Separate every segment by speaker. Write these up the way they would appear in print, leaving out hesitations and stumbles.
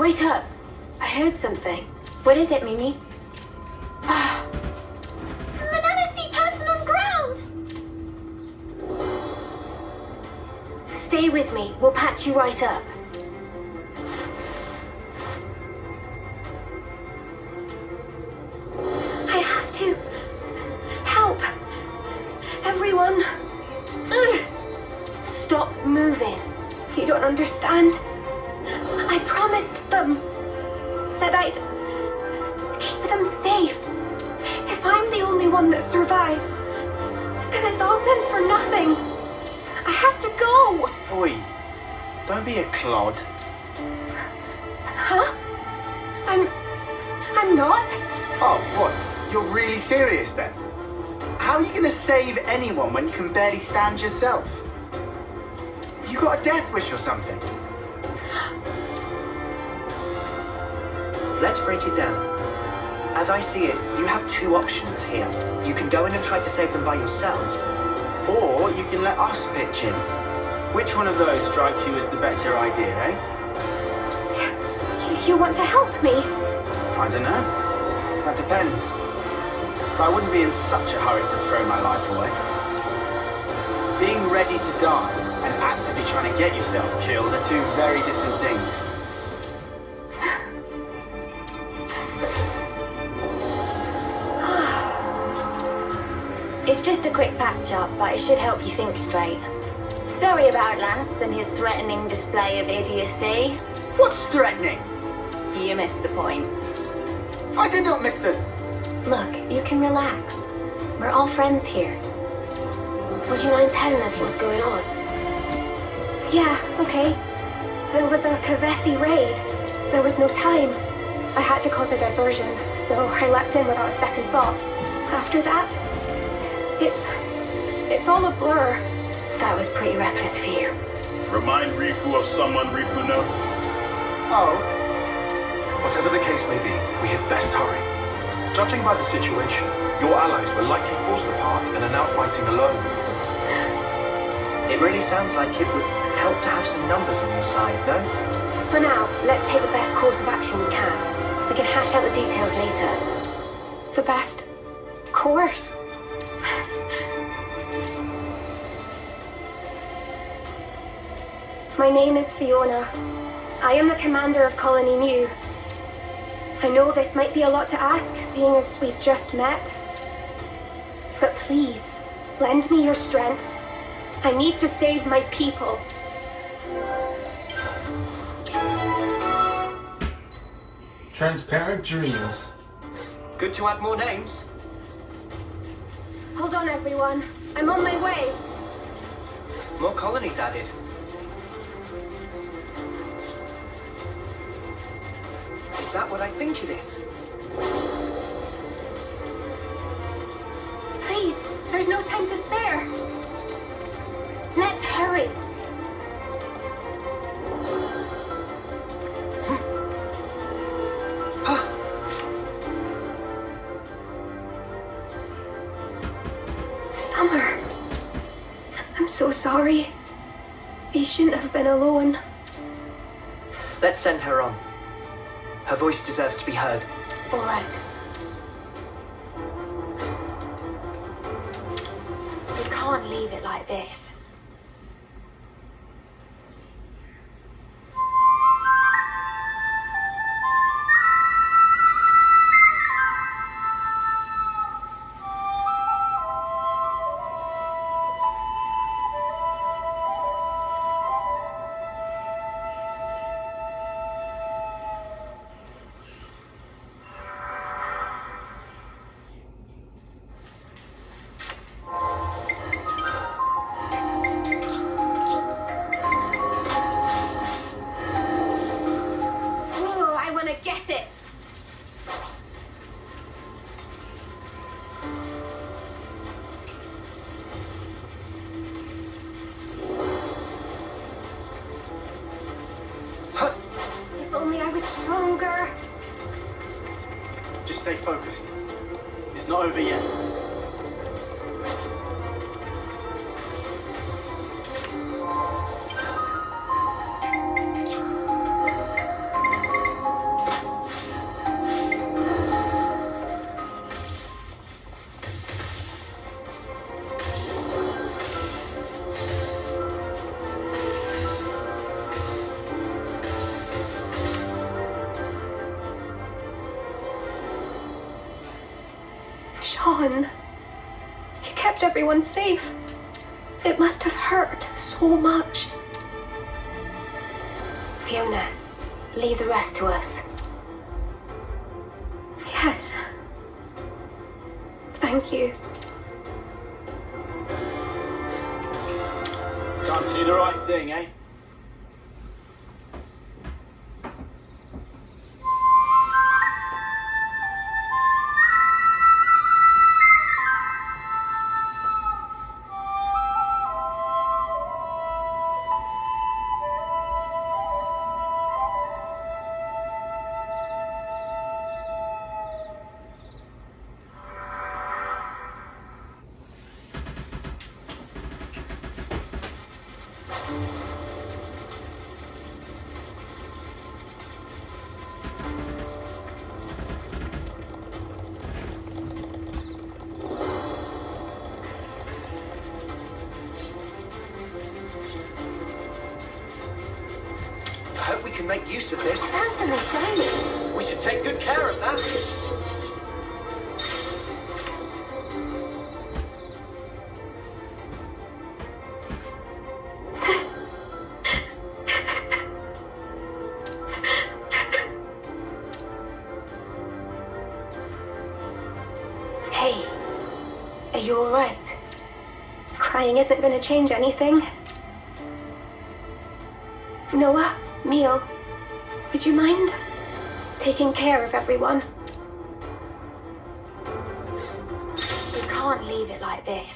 Speaker 1: Wait up. I heard something. What is it, Mimi?
Speaker 2: Banana see person on ground!
Speaker 1: Stay with me. We'll patch you right up. I have to help everyone. Ugh. Stop moving. You don't understand. I promised them. Said I'd keep them safe. If I'm the only one that survives, then it's all been for nothing. I have to go.
Speaker 3: Oi, don't be a clod.
Speaker 1: Huh? I'm not.
Speaker 3: Oh, what? You're really serious then? How are you gonna save anyone when you can barely stand yourself? You got a death wish or something?
Speaker 4: Let's break it down. As I see it, you have two options here. You can go in and try to save them by yourself.
Speaker 3: Or you can let us pitch in. Which one of those strikes you as the better idea, eh?
Speaker 1: You want to help me?
Speaker 3: I don't know. That depends. But I wouldn't be in such a hurry to throw my life away. Being ready to die and actively trying to get yourself killed are two very different things.
Speaker 1: It's just a quick patch-up, but it should help you think straight. Sorry about Lance and his threatening display of idiocy.
Speaker 3: What's threatening?
Speaker 1: You missed the point.
Speaker 3: I did not miss the...
Speaker 1: Look, you can relax. We're all friends here. Would you mind telling us what's going on? Yeah, okay. There was a Kavesi raid. There was no time. I had to cause a diversion, so I leapt in without a second thought. After that, it's all a blur. That was pretty reckless of you.
Speaker 5: Remind Riku of someone Riku knows.
Speaker 3: Oh,
Speaker 6: Whatever the case may be, we had best hurry. Judging by the situation, your allies were likely forced apart and are now fighting alone.
Speaker 4: It really sounds like it would help to have some numbers on your side, no?
Speaker 1: For now, let's take the best course of action we can. We can hash out the details later. The best course? My name is Fiona. I am the commander of Colony Mu. I know this might be a lot to ask, seeing as we've just met. But please, lend me your strength. I need to save my people.
Speaker 7: Transparent dreams.
Speaker 4: Good to add more names.
Speaker 1: Hold on, everyone. I'm on my way.
Speaker 4: More colonies added. Is that what I think it is?
Speaker 1: Please, there's no time to spare. Let's hurry. Summer. I'm so sorry. You shouldn't have been alone.
Speaker 4: Let's send her on. Her voice deserves to be heard.
Speaker 1: All right. We can't leave it like this.
Speaker 3: Stay focused. It's not over yet.
Speaker 1: gone. You kept everyone safe. It must have hurt so much. Fiona, leave the rest to us. Yes. Thank you.
Speaker 3: Time to do the right thing, eh?
Speaker 4: I hope we can make use of this.
Speaker 1: That's a shiny.
Speaker 4: We should take good care of that.
Speaker 1: Hey, are you alright? Crying isn't gonna change anything. Noah, Mio, would you mind taking care of everyone? We can't leave it like this.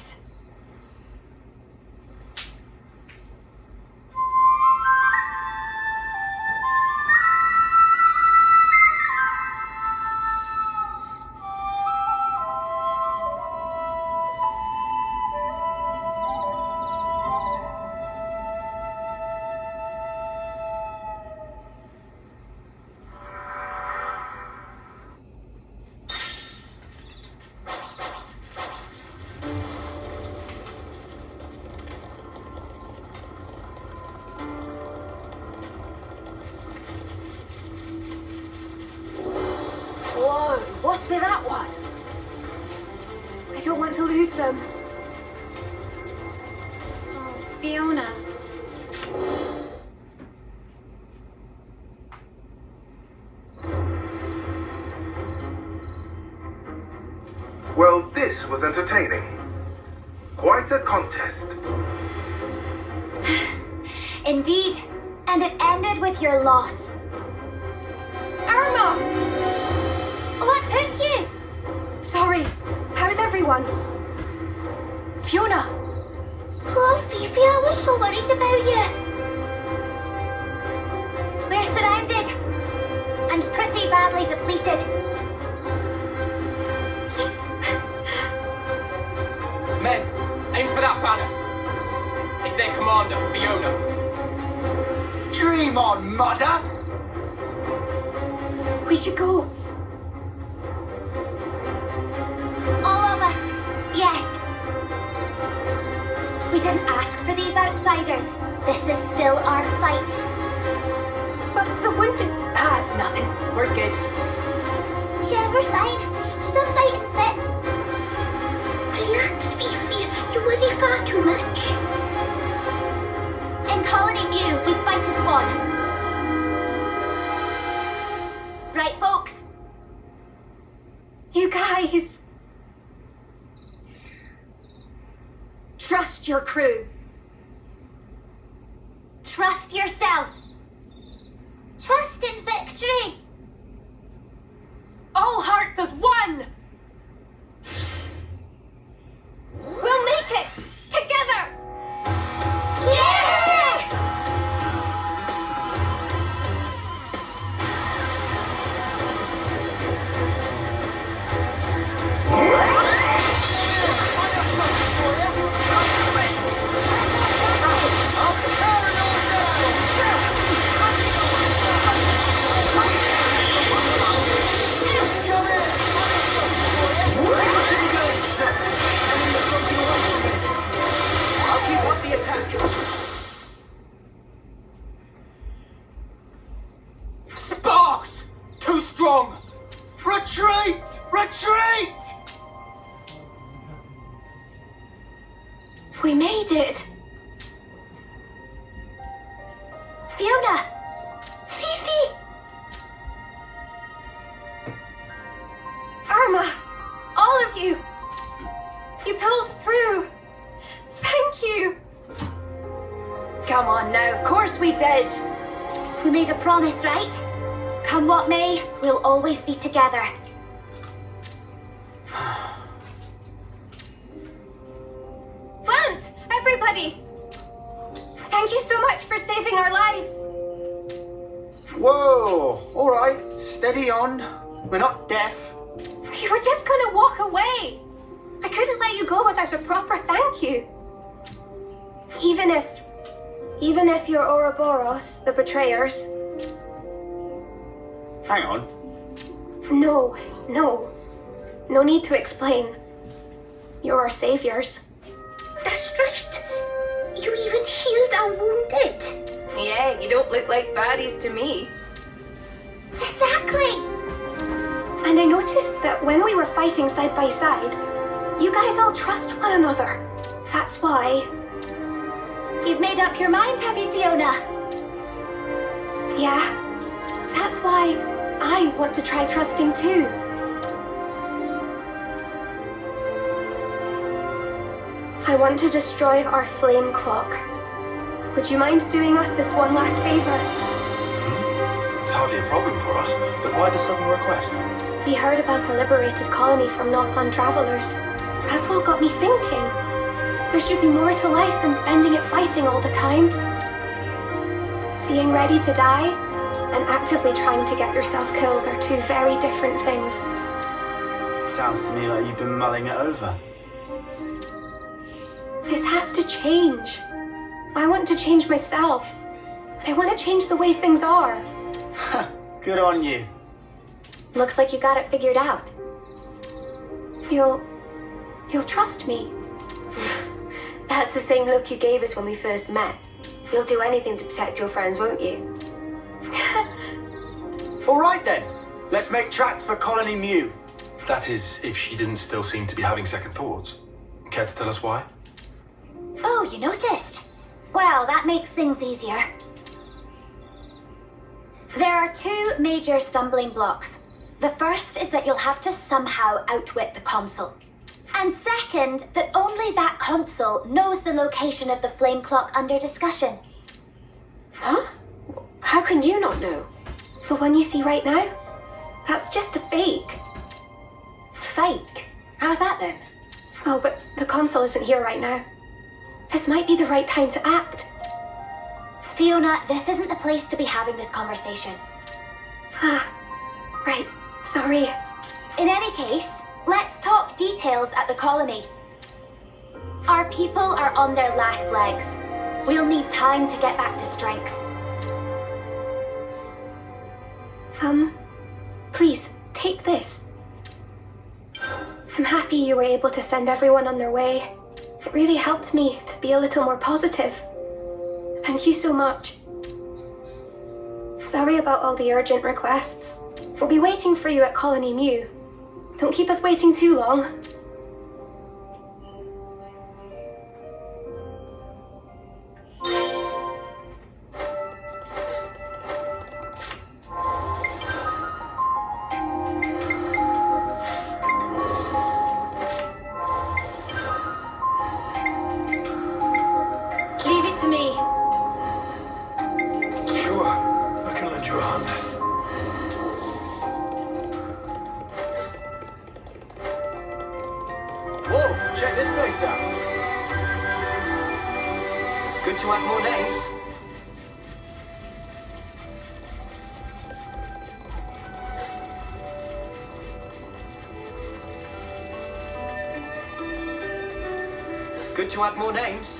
Speaker 1: Whoa, what's with that one? I don't want to lose them.
Speaker 2: Oh, Fiona.
Speaker 6: Well, this was entertaining. Quite a contest.
Speaker 2: Indeed. And it ended with your loss.
Speaker 1: Irma!
Speaker 2: What took you?
Speaker 1: Sorry, how's everyone? Fiona!
Speaker 2: Oh, Fifi, I was so worried about you. We're surrounded. And pretty badly depleted.
Speaker 8: Men, aim for that banner. It's their commander, Fiona.
Speaker 3: Dream on, mother!
Speaker 1: We should go.
Speaker 2: All of us. Yes. We didn't ask for these outsiders. This is still our fight.
Speaker 1: But the wounded... it's nothing. We're good.
Speaker 2: Yeah, we're fine. Still fighting fit. Relax, Fifi. You worry far too much. In Colony Mu, we fight as one. Right, folks?
Speaker 1: You guys... Trust your crew.
Speaker 2: Trust yourself. Trust in victory.
Speaker 1: All hearts as one! We'll make it! Together!
Speaker 2: Yeah!
Speaker 8: I'll keep up the attack. Sparks! Too strong!
Speaker 3: Retreat! Retreat!
Speaker 1: Come on now, of course we did.
Speaker 2: We made a promise, right? Come what may, we'll always be together.
Speaker 1: Lance, everybody! Thank you so much for saving our lives.
Speaker 3: Whoa! Alright, steady on. We're not deaf.
Speaker 1: You were just gonna walk away. I couldn't let you go without a proper thank you. Even if you're Ouroboros, the betrayers.
Speaker 3: Hang on.
Speaker 1: No. No need to explain. You're our saviors.
Speaker 9: That's right. You even healed our wounded.
Speaker 1: Yeah, you don't look like baddies to me.
Speaker 2: Exactly!
Speaker 1: And I noticed that when we were fighting side by side, you guys all trust one another. That's why.
Speaker 2: You've made up your mind, have you, Fiona?
Speaker 1: Yeah, that's why I want to try trusting too. I want to destroy our flame clock. Would you mind doing us this one last favor?
Speaker 6: It's hardly a problem for us, but why the sudden request?
Speaker 1: We heard about a liberated colony from Nopon travelers. That's what got me thinking. There should be more to life than spending it fighting all the time. Being ready to die and actively trying to get yourself killed are two very different things.
Speaker 3: Sounds to me like you've been mulling it over.
Speaker 1: This has to change. I want to change myself. I want to change the way things are.
Speaker 3: Good on you.
Speaker 1: Looks like you got it figured out. You'll trust me. That's the same look you gave us when we first met. You'll do anything to protect your friends, won't you?
Speaker 3: Alright then. Let's make tracks for Colony Mu.
Speaker 6: That is, if she didn't still seem to be having second thoughts. Care to tell us why?
Speaker 2: Oh, you noticed? Well, that makes things easier. There are two major stumbling blocks. The first is that you'll have to somehow outwit the console. And second, that only that console knows the location of the flame clock under discussion.
Speaker 1: Huh? How can you not know? The one you see right now? That's just a fake.
Speaker 2: Fake? How's that then?
Speaker 1: Oh, but the console isn't here right now. This might be the right time to act.
Speaker 2: Fiona, this isn't the place to be having this conversation.
Speaker 1: Ah, right. Sorry.
Speaker 2: In any case, let's talk details at the colony. Our people are on their last legs. We'll need time to get back to strength.
Speaker 1: Please, take this. I'm happy you were able to send everyone on their way. It really helped me to be a little more positive. Thank you so much. Sorry about all the urgent requests. We'll be waiting for you at Colony Mu. Don't keep us waiting too long. Leave it to me.
Speaker 6: Sure, I can lend you a hand.
Speaker 3: Whoa, check this place out.
Speaker 4: Good to have more names. Good to have more names.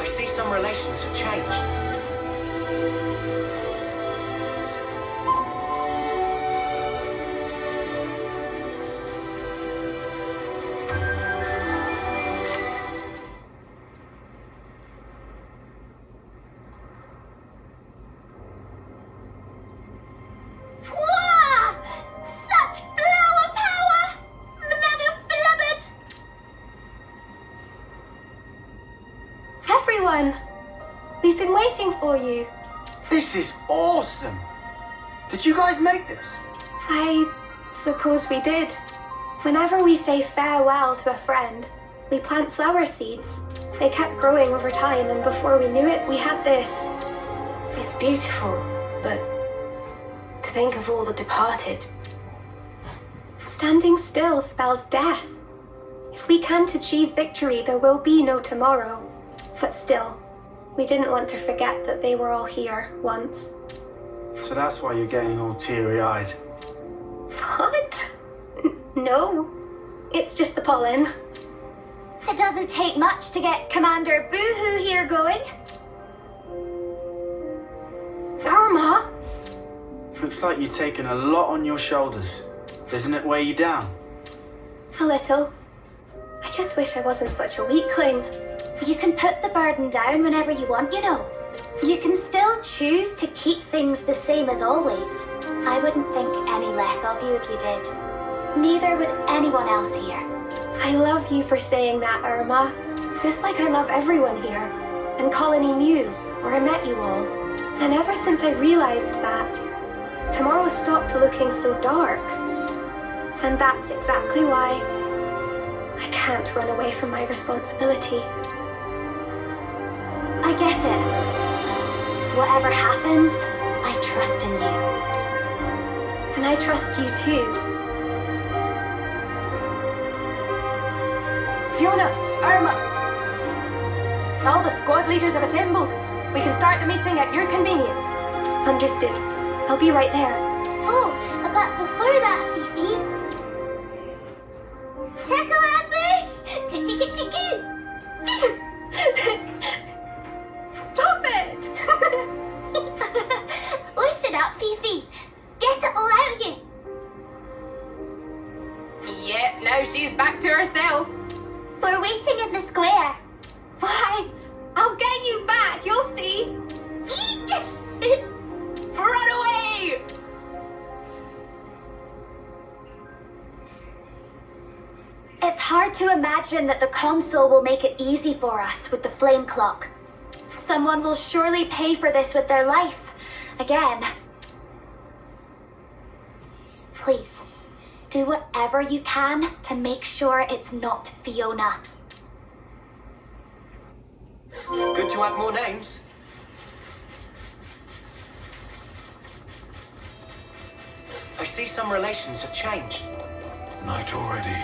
Speaker 4: I see some relations have changed.
Speaker 2: Wah! Such flower power! None of beloved!
Speaker 1: Everyone! We've been waiting for you.
Speaker 3: This is awesome. Did you guys make this?
Speaker 1: I suppose we did. Whenever we say farewell to a friend, we plant flower seeds. They kept growing over time, and before we knew it, we had this. It's beautiful, but to think of all the departed. Standing still spells death. If we can't achieve victory, there will be no tomorrow. But still, we didn't want to forget that they were all here once.
Speaker 3: So that's why you're getting all teary-eyed.
Speaker 1: What? No. It's just the pollen.
Speaker 2: It doesn't take much to get Commander Boohoo here going.
Speaker 1: Irma!
Speaker 3: Looks like you've taken a lot on your shoulders. Doesn't it weigh you down?
Speaker 1: A little. I just wish I wasn't such a weakling.
Speaker 2: You can put the burden down whenever you want, you know. You can still choose to keep things the same as always. I wouldn't think any less of you if you did. Neither would anyone else here.
Speaker 1: I love you for saying that, Irma. Just like I love everyone here. And Colony Mew, where I met you all. And ever since I realized that, tomorrow stopped looking so dark. And that's exactly why I can't run away from my responsibility.
Speaker 2: I get it. Whatever happens, I trust in you.
Speaker 1: And I trust you too. Fiona, Irma, all the squad leaders have assembled. We can start the meeting at your convenience. Understood. I'll be right there.
Speaker 9: Oh, but before that, Fifi. Checkle ambush! Kitchi kitchi goo!
Speaker 1: Stop it!
Speaker 9: Listen up, Fifi. Get it all out of you.
Speaker 1: Yeah, now she's back to herself.
Speaker 9: We're waiting in the square.
Speaker 1: Why? I'll get you back, you'll see. Run away!
Speaker 2: It's hard to imagine that the console will make it easy for us with the flame clock. Someone will surely pay for this with their life. Again. Please, do whatever you can to make sure it's not Fiona.
Speaker 4: Good to add more names. I see some relations have changed.
Speaker 6: Night already.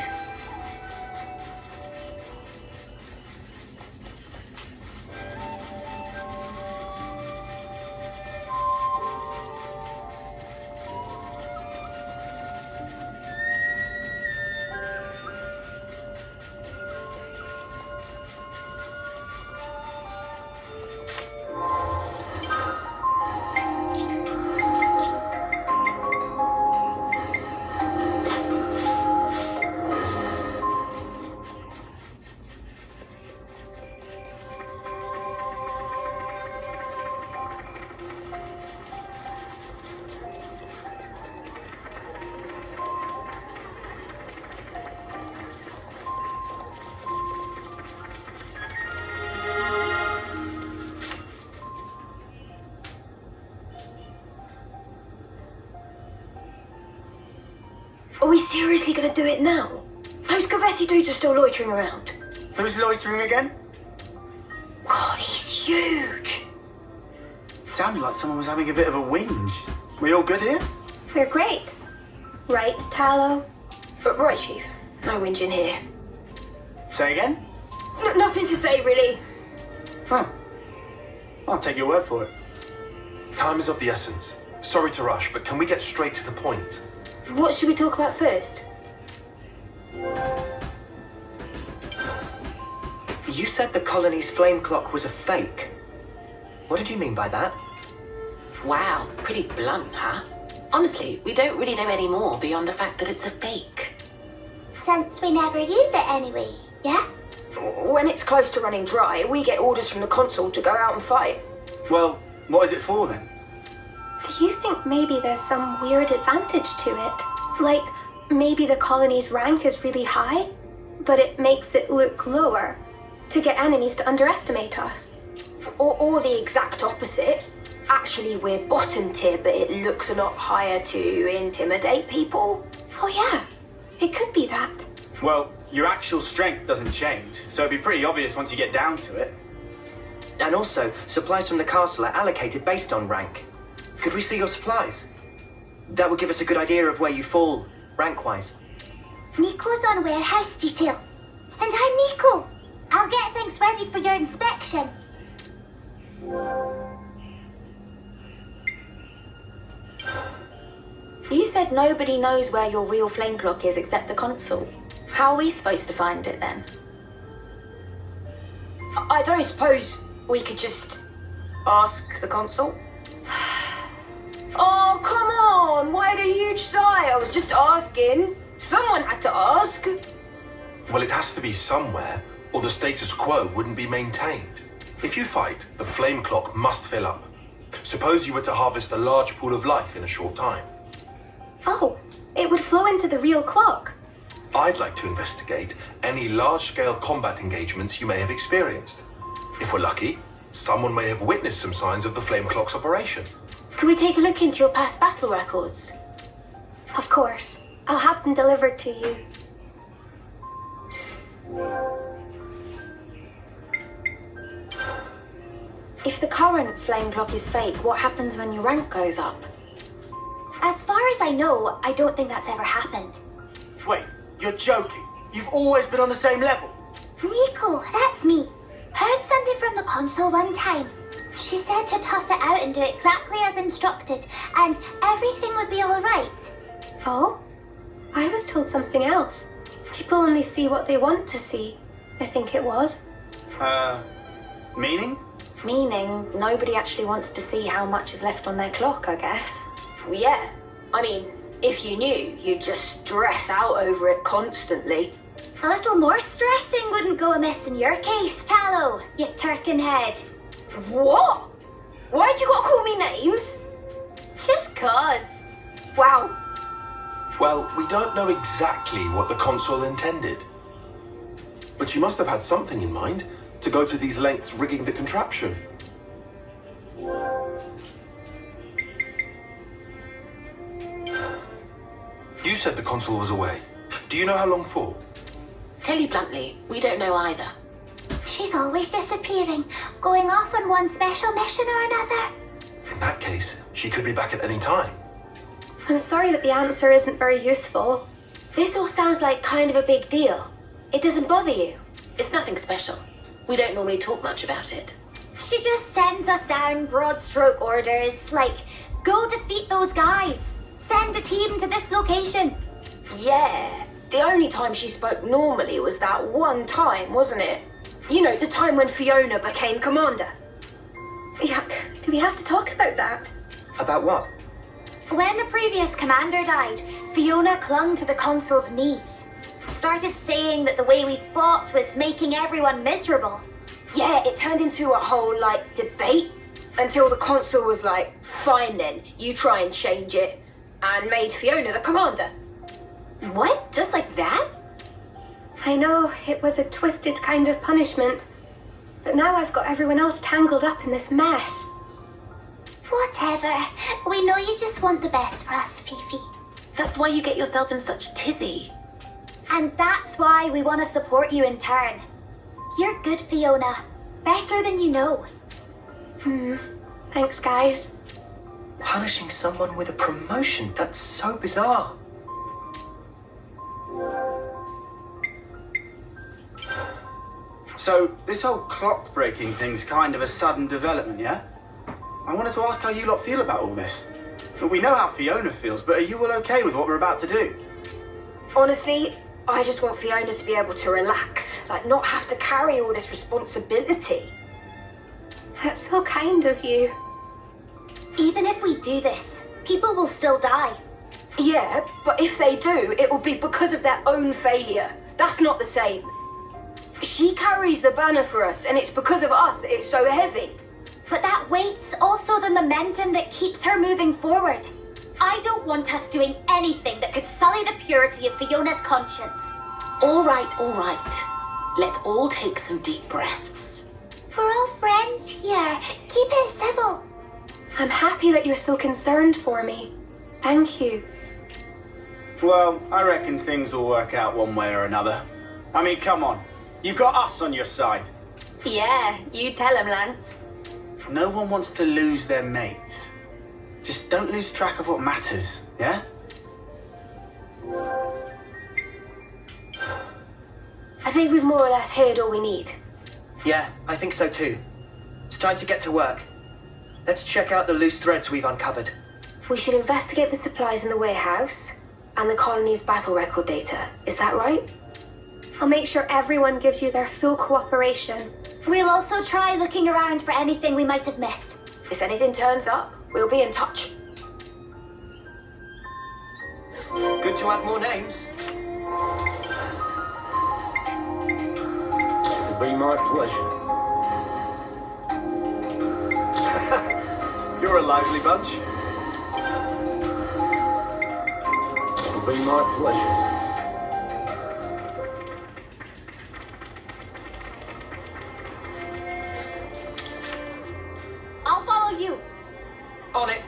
Speaker 1: Are we seriously gonna do it now? Those Gavessi dudes are still loitering around.
Speaker 3: Who's loitering again?
Speaker 1: God, he's huge.
Speaker 3: Sounded like someone was having a bit of a whinge. We all good here?
Speaker 1: We're great. Right, Tallow? Right, Chief. No whinging here.
Speaker 3: Say again?
Speaker 1: Nothing to say, really.
Speaker 3: Huh. I'll take your word for it.
Speaker 6: Time is of the essence. Sorry to rush, but can we get straight to the point?
Speaker 1: What should we talk about first?
Speaker 4: You said the colony's flame clock was a fake. What did you mean by that?
Speaker 10: Wow, pretty blunt, huh? Honestly, we don't really know any more beyond the fact that it's a fake.
Speaker 9: Since we never use it anyway, yeah?
Speaker 1: When it's close to running dry, we get orders from the console to go out and fight.
Speaker 3: Well, what is it for then?
Speaker 1: Do you think maybe there's some weird advantage to it? Like, maybe the colony's rank is really high, but it makes it look lower, to get enemies to underestimate us? Or the exact opposite. actually we're bottom tier, but it looks a lot higher to intimidate people. Oh yeah, it could be that.
Speaker 3: Well, your actual strength doesn't change, so it'd be pretty obvious once you get down to it.
Speaker 4: And also, supplies from the castle are allocated based on rank. Could we see your supplies? That would give us a good idea of where you fall, rank-wise.
Speaker 9: Nico's on warehouse detail. And I'm Nico. I'll get things ready for your inspection.
Speaker 2: You said nobody knows where your real flame clock is except the consul. How are we supposed to find it then?
Speaker 1: I don't suppose we could just ask the consul? Oh, come on! Why the huge sigh? I was just asking. Someone had to ask.
Speaker 6: Well, it has to be somewhere, or the status quo wouldn't be maintained. If you fight, the flame clock must fill up. Suppose you were to harvest a large pool of life in a short time.
Speaker 2: Oh, it would flow into the real clock.
Speaker 6: I'd like to investigate any large-scale combat engagements you may have experienced. If we're lucky, someone may have witnessed some signs of the flame clock's operation.
Speaker 2: Could we take a look into your past battle records? Of course. I'll have them delivered to you. If the current flame clock is fake, what happens when your rank goes up? As far as I know, I don't think that's ever happened.
Speaker 3: Wait, you're joking? You've always been on the same level?
Speaker 9: Nico, that's me. Heard something from the console one time. She said to tough it out and do exactly as instructed, and everything would be alright.
Speaker 2: Oh? I was told something else. People only see what they want to see, I think it was.
Speaker 3: Meaning?
Speaker 2: Meaning, nobody actually wants to see how much is left on their clock, I guess.
Speaker 1: Well, yeah. I mean, if you knew, you'd just stress out over it constantly.
Speaker 2: A little more stressing wouldn't go amiss in your case, Tallow, you turkin head.
Speaker 1: What? Why'd you gotta call me names?
Speaker 2: Just cause.
Speaker 1: Wow.
Speaker 6: Well, we don't know exactly what the console intended. But she must have had something in mind to go to these lengths rigging the contraption. You said the console was away. Do you know how long for?
Speaker 10: Tell you bluntly, we don't know either.
Speaker 9: She's always disappearing, going off on one special mission or another.
Speaker 6: In that case, she could be back at any time.
Speaker 2: I'm sorry that the answer isn't very useful. This all sounds like kind of a big deal. It doesn't bother you.
Speaker 10: It's nothing special. We don't normally talk much about it.
Speaker 2: She just sends us down broad stroke orders, like, go defeat those guys. Send a team to this location.
Speaker 1: Yeah. The only time she spoke normally was that one time, wasn't it? You know, the time when Fiona became commander.
Speaker 2: Yuck. Do we have to talk about that?
Speaker 4: About what?
Speaker 2: When the previous commander died, Fiona clung to the consul's knees. Started saying that the way we fought was making everyone miserable.
Speaker 1: Yeah, it turned into a whole, debate. Until the consul was like, fine then, you try and change it. And made Fiona the commander.
Speaker 2: What? Just like that? I know it was a twisted kind of punishment, but now I've got everyone else tangled up in this mess.
Speaker 9: Whatever. We know you just want the best for us, Fifi.
Speaker 10: That's why you get yourself in such a tizzy.
Speaker 2: And that's why we want to support you in turn. You're good, Fiona. Better than you know. Thanks, guys.
Speaker 4: Punishing someone with a promotion? That's so bizarre.
Speaker 3: So, this whole clock breaking thing's kind of a sudden development, yeah? I wanted to ask how you lot feel about all this. We know how Fiona feels, but are you all okay with what we're about to do?
Speaker 1: Honestly, I just want Fiona to be able to relax, not have to carry all this responsibility.
Speaker 2: That's so kind of you. Even if we do this, people will still die.
Speaker 1: Yeah, but if they do, it will be because of their own failure. That's not the same. She carries the banner for us, and it's because of us that it's so heavy.
Speaker 2: But that weight's also the momentum that keeps her moving forward. I don't want us doing anything that could sully the purity of Fiona's conscience.
Speaker 10: All right, all right. Let's all take some deep breaths.
Speaker 9: We're all friends here. Keep it civil.
Speaker 1: I'm happy that you're so concerned for me. Thank you.
Speaker 3: Well, I reckon things will work out one way or another. I mean, come on. You've got us on your side.
Speaker 10: Yeah, you tell him, Lance.
Speaker 3: No one wants to lose their mates. Just don't lose track of what matters, yeah?
Speaker 1: I think we've more or less heard all we need.
Speaker 4: Yeah, I think so too. It's time to get to work. Let's check out the loose threads we've uncovered.
Speaker 1: We should investigate the supplies in the warehouse and the colony's battle record data. Is that right? I'll make sure everyone gives you their full cooperation.
Speaker 2: We'll also try looking around for anything we might have missed.
Speaker 1: If anything turns up, we'll be in touch.
Speaker 4: Good to add more names.
Speaker 11: It'll be my pleasure.
Speaker 4: You're a lively bunch.
Speaker 11: It'll be my pleasure.
Speaker 2: I'll follow you.
Speaker 4: On it.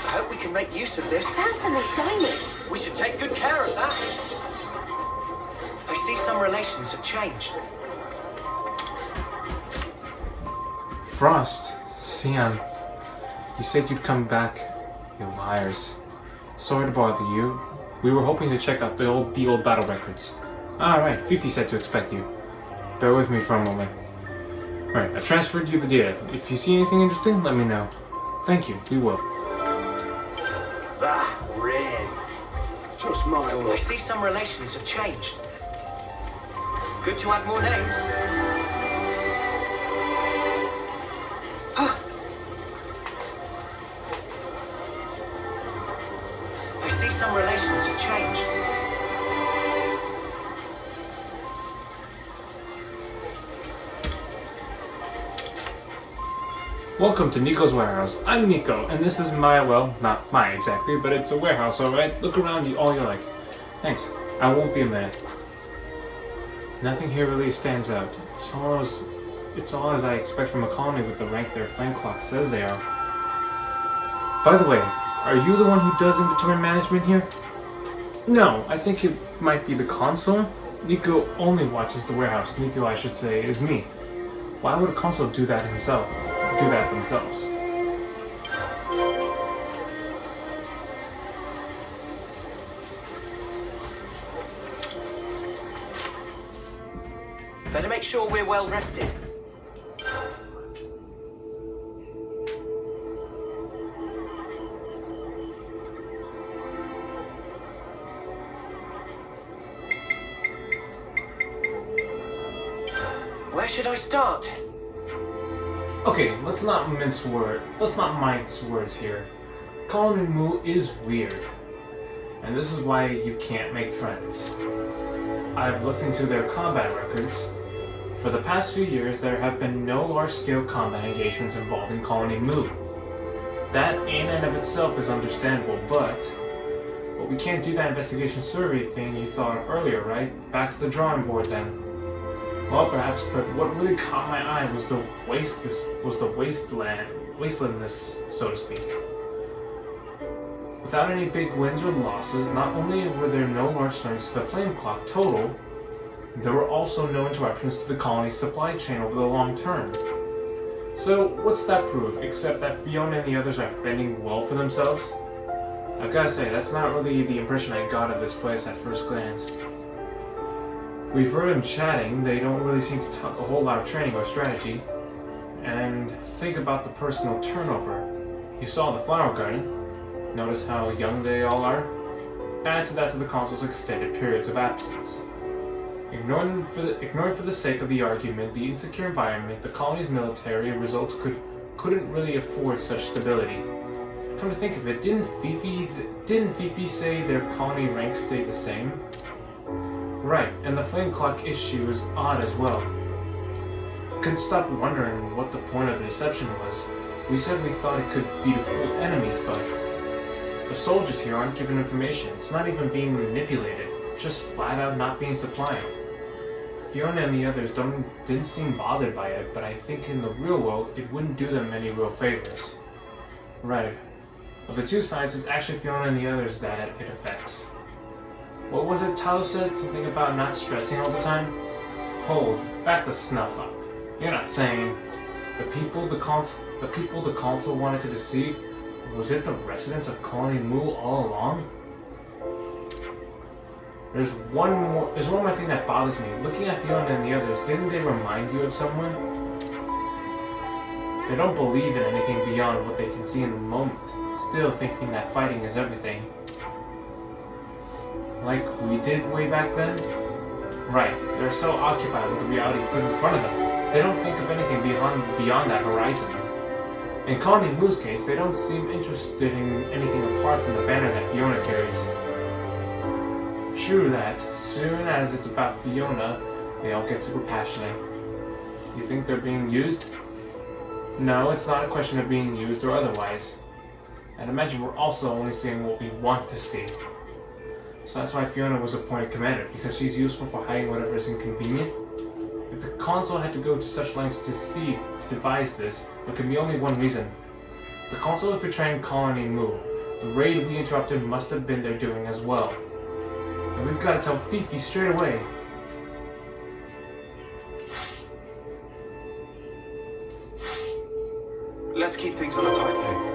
Speaker 4: I hope we can make use of this.
Speaker 1: Found something shiny.
Speaker 4: We should take good care of that. I see some relations have changed.
Speaker 7: Frost, Sion, you said you'd come back. You liars. Sorry to bother you. We were hoping to check out the old battle records. Alright, Fifi said to expect you. Bear with me for a moment. Alright, I've transferred you the data. If you see anything interesting, let me know. Thank you, we will.
Speaker 11: Ah, red. Just my
Speaker 4: I
Speaker 11: luck.
Speaker 4: see some relations have changed. Good to add more names. I see some relations have changed.
Speaker 7: Welcome to Nico's warehouse. I'm Nico, and this is my, well, not mine exactly, but it's a warehouse, alright? Look around you all you like. Thanks. I won't be a minute. Nothing here really stands out. It's all as I expect from a colony with the rank their flame clock says they are. By the way, are you the one who does inventory management here? No, I think it might be the console. Nico only watches the warehouse. Nico, I should say, is me. Why would a console do that themselves?
Speaker 4: Better make sure we're well rested. Where should I start?
Speaker 7: Okay, let's not mince words here. Colony Moo is weird. And this is why you can't make friends. I've looked into their combat records. For the past few years, there have been no large-scale combat engagements involving Colony Moo. That in and of itself is understandable, but we can't do that investigation survey thing you thought of earlier, right? Back to the drawing board then. Well, perhaps, but what really caught my eye was the wastelandness, so to speak. Without any big wins or losses, not only were there no large swings to the flame clock total, there were also no interruptions to the colony's supply chain over the long term. So, what's that prove, except that Fiona and the others are fending well for themselves? I've gotta say, that's not really the impression I got of this place at first glance. We've heard them chatting, they don't really seem to talk a whole lot of training or strategy. And think about the personal turnover. You saw the flower garden. Notice how young they all are? Add to that to the consul's extended periods of absence. Ignored for the sake of the argument, the insecure environment, the colony's military results couldn't really afford such stability. Come to think of it, didn't Fifi say their colony ranks stayed the same? Right, and the flame clock issue is odd as well. Couldn't stop wondering what the point of the deception was. We said we thought it could be to fool enemies, but the soldiers here aren't given information. It's not even being manipulated. just flat out not being supplied. Fiona and the others didn't seem bothered by it, but I think in the real world it wouldn't do them any real favors. Right. Of the two sides, it's actually Fiona and the others that it affects. What was it Tyler said? Something about not stressing all the time? Hold, back the snuff up. You're not saying the people the console wanted to deceive, was it the residents of Colony Mu all along? There's one more thing that bothers me. Looking at Fiona and the others, didn't they remind you of someone? They don't believe in anything beyond what they can see in the moment, still thinking that fighting is everything. Like we did way back then? Right, they're so occupied with the reality put in front of them, they don't think of anything beyond that horizon. In Colony Mu's case, they don't seem interested in anything apart from the banner that Fiona carries. True that, soon as it's about Fiona, they all get super passionate. You think they're being used? No, it's not a question of being used or otherwise. I'd imagine we're also only seeing what we want to see. So that's why Fiona was appointed commander, because she's useful for hiding whatever is inconvenient. If the console had to go to such lengths to devise this, there could be only one reason. The console is betraying Colony Mu. The raid we interrupted must have been their doing as well. And we've got to tell Fifi straight away.
Speaker 3: Let's keep things on a tight loop.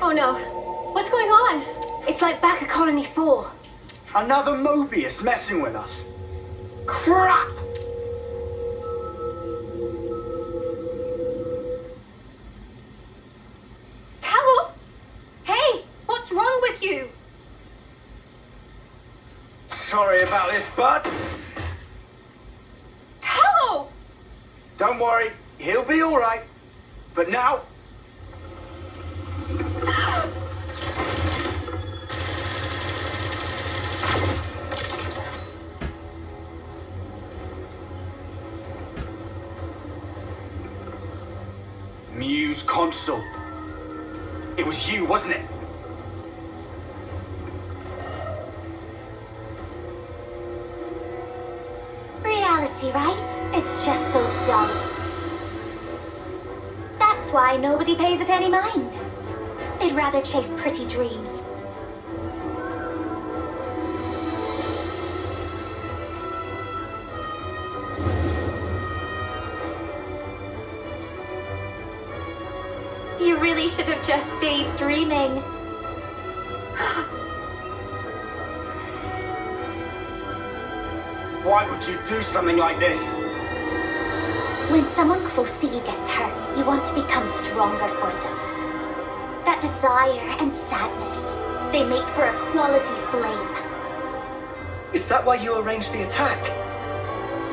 Speaker 1: Oh no. What's going on? It's like back at Colony 4.
Speaker 3: Another Mobius messing with us. Crap!
Speaker 1: Towel? Hey, what's wrong with you?
Speaker 3: Sorry about this, bud.
Speaker 1: Towel!
Speaker 3: Don't worry, he'll be alright. But now... Mu's console. It was you, wasn't it?
Speaker 9: Reality, right? It's just so dull. That's why nobody pays it any mind. They'd rather chase pretty dreams.
Speaker 2: You really should have just stayed dreaming.
Speaker 3: Why would you do something like this?
Speaker 9: When someone close to you gets hurt, you want to become stronger for them. That desire and sadness, they make for a quality flame.
Speaker 4: Is that why you arranged the attack?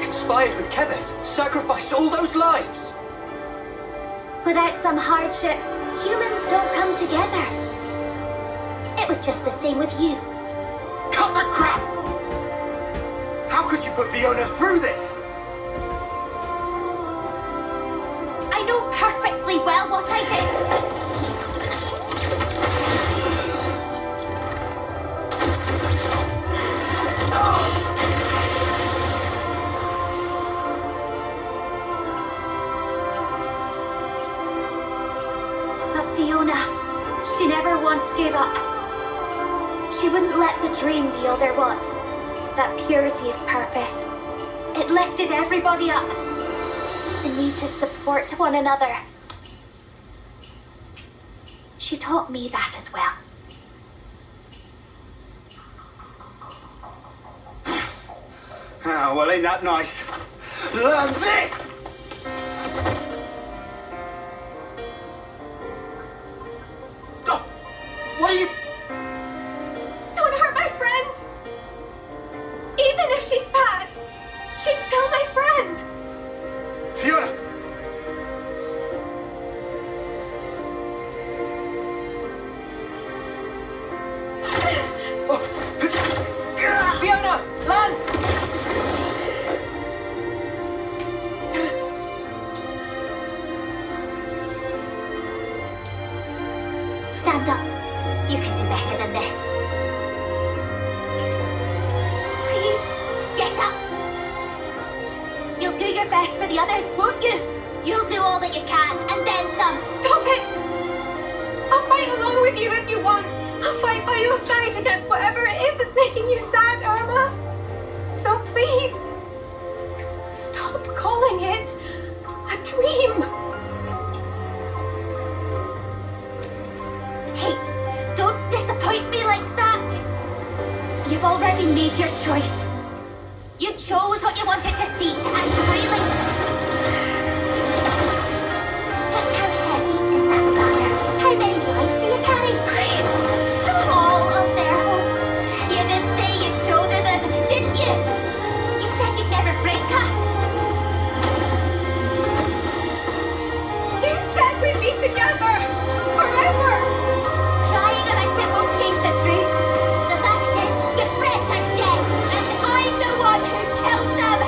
Speaker 4: Conspired with Keves, sacrificed all those lives?
Speaker 9: Without some hardship, humans don't come together. It was just the same with you.
Speaker 3: Cut the crap! How could you put Fiona through this?
Speaker 9: I know perfectly well what I did.
Speaker 2: But Fiona, she never once gave up. She wouldn't let the dream be all there was. That purity of purpose. It lifted everybody up.
Speaker 9: The need to support one another. She taught me that as well.
Speaker 3: Ah, well, ain't that nice? Learn this! Oh, what are you...
Speaker 1: Don't hurt my friend! Even if she's bad, she's still my friend!
Speaker 3: Fiona!
Speaker 4: Fiona, land!
Speaker 2: do your best for the others, won't you? You'll do all that you can, and then some.
Speaker 1: Stop it! I'll fight along with you if you want. I'll fight by your side against whatever it is that's making you sad, Irma. So please, stop calling it a dream.
Speaker 2: Hey, don't disappoint me like that. You've already made your choice. You chose what you wanted to see, and really... Just how heavy is that banner? How many lives do you carry? Please, stop all of their hopes. You did say you'd shoulder them, didn't you? You said you'd never break up.
Speaker 1: You said we'd be together forever.
Speaker 2: Trying about it won't change the truth. The fact is, your friends are dead, and I'm the one who killed them.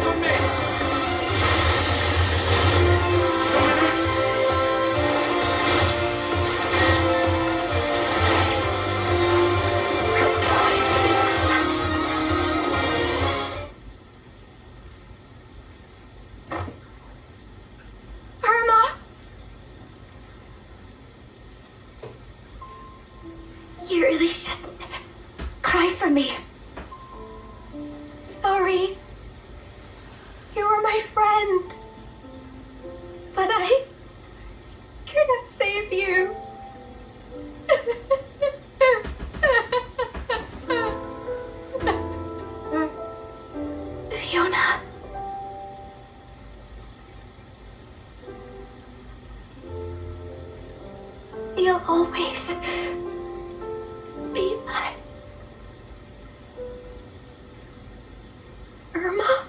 Speaker 8: on me!
Speaker 1: Irma! You really should cry for me. Sorry. You were my friend. But I couldn't save you. Fiona. You'll always be my Irma.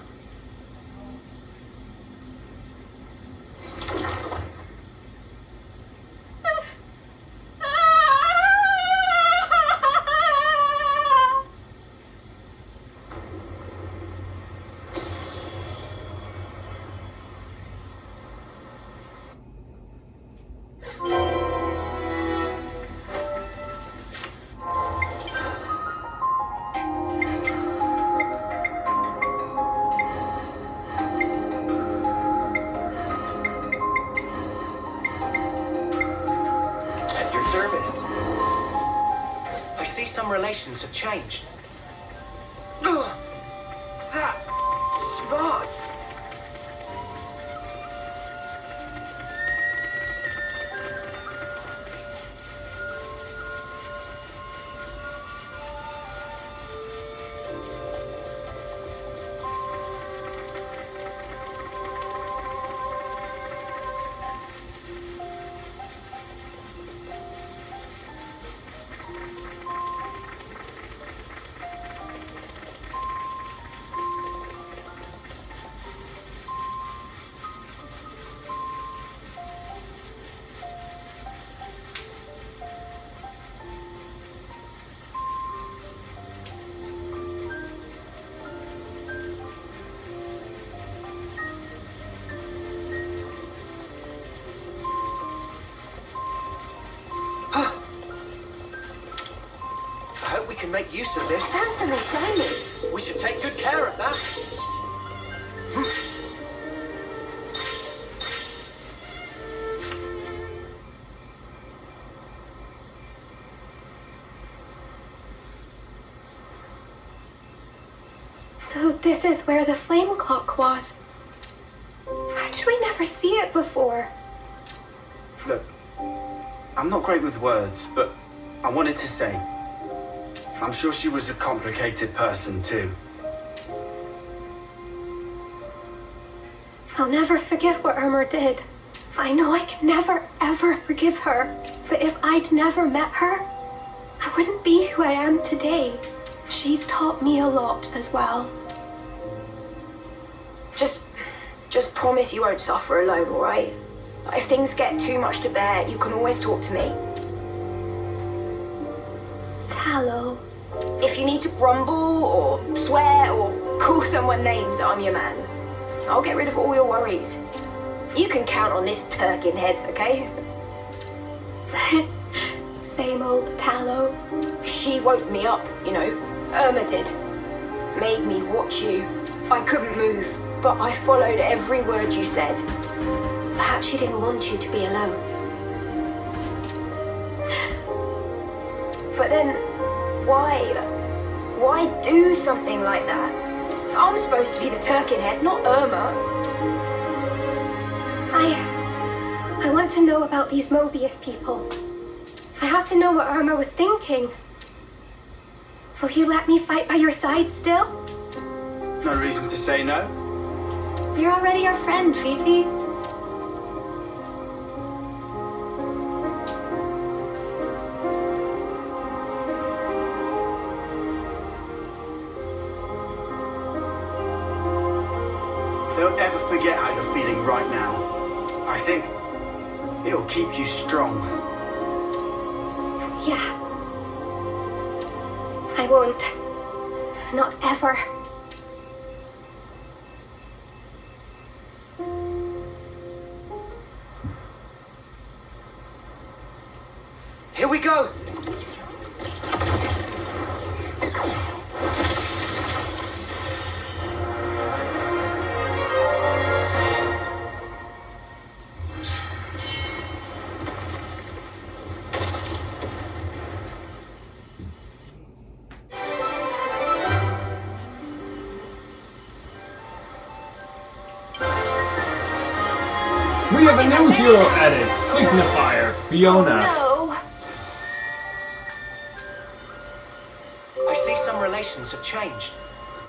Speaker 4: At your service. I see some relations have changed. Ugh, that spots. I hope we can make use of this.
Speaker 1: Handsomely shiny.
Speaker 4: We should take good care of that.
Speaker 1: So this is where the flame clock was. How did we never see it before?
Speaker 3: Look, I'm not great with words, but I wanted to say, I'm sure she was a complicated person too.
Speaker 1: I'll never forgive what Irma did. I know I can never, ever forgive her. But if I'd never met her, I wouldn't be who I am today. She's taught me a lot as well.
Speaker 12: Just promise you won't suffer alone, alright? If things get too much to bear, you can always talk to me.
Speaker 1: Tallow.
Speaker 12: If you need to grumble or swear or call someone names, I'm your man. I'll get rid of all your worries. You can count on this turkin head, okay?
Speaker 1: Same old Tallow.
Speaker 12: She woke me up, you know. Irma did. Made me watch you. I couldn't move, but I followed every word you said.
Speaker 1: Perhaps she didn't want you to be alone.
Speaker 12: But then, why do something like that? I'm supposed to be the turkin head, not Irma.
Speaker 1: I want to know about these Mobius people. I have to know what Irma was thinking. Will you let me fight by your side still?
Speaker 3: No reason to say no.
Speaker 1: You're already our friend, Fifi.
Speaker 3: Don't ever forget how you're feeling right now. I think it'll keep you strong.
Speaker 1: Yeah. I won't. Not ever.
Speaker 4: we go!
Speaker 7: We have a new hero added, Signifier, Fiona.
Speaker 1: No.
Speaker 4: I see some relations have changed.